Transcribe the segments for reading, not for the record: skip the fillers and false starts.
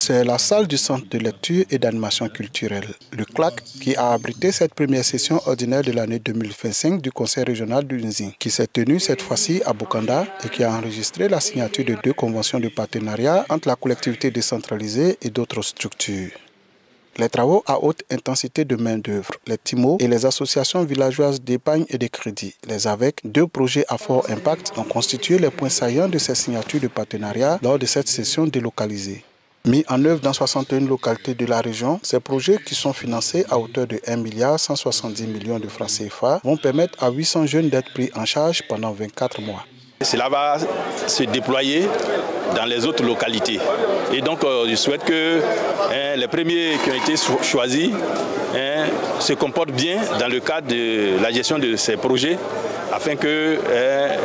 C'est la salle du Centre de lecture et d'animation culturelle, le CLAC, qui a abrité cette première session ordinaire de l'année 2025 du Conseil régional du Nzi, qui s'est tenue cette fois-ci à Bokanda et qui a enregistré la signature de 2 conventions de partenariat entre la collectivité décentralisée et d'autres structures. Les travaux à haute intensité de main-d'œuvre, les TIMO et les associations villageoises d'épargne et de crédit, les AVEC, 2 projets à fort impact, ont constitué les points saillants de ces signatures de partenariat lors de cette session délocalisée. Mis en œuvre dans 61 localités de la région, ces projets qui sont financés à hauteur de 1,170 milliard de francs CFA vont permettre à 800 jeunes d'être pris en charge pendant 24 mois. Cela va se déployer dans les autres localités. Et donc, je souhaite que les premiers qui ont été choisis se comportent bien dans le cadre de la gestion de ces projets afin que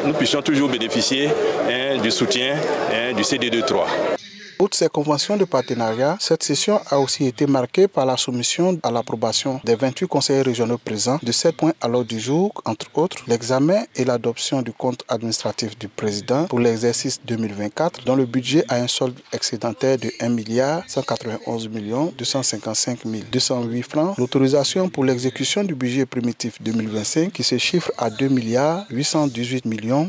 nous puissions toujours bénéficier du soutien du CDD3. Outre ces conventions de partenariat, cette session a aussi été marquée par la soumission à l'approbation des 28 conseillers régionaux présents de 7 points à l'ordre du jour, entre autres l'examen et l'adoption du compte administratif du président pour l'exercice 2024, dont le budget a un solde excédentaire de 1,191 255 208 francs, l'autorisation pour l'exécution du budget primitif 2025 qui se chiffre à 2,818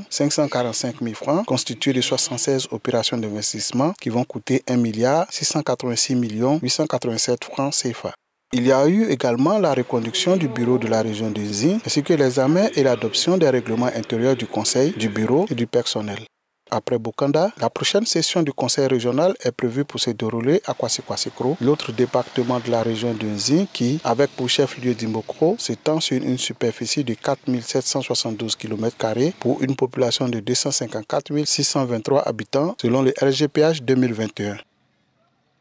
545 000 francs, constitué de 76 opérations d'investissement qui vont coûter 1,686 887 francs CFA. Il y a eu également la reconduction du bureau de la région de Nzi, ainsi que l'examen et l'adoption des règlements intérieurs du conseil, du bureau et du personnel. Après Bokanda, la prochaine session du conseil régional est prévue pour se dérouler à Kwasi-Kwasi-Kro, l'autre département de la région de Nzi qui, avec pour chef-lieu d'Imbokro, s'étend sur une superficie de 4 772 km² pour une population de 254 623 habitants selon le RGPH 2021.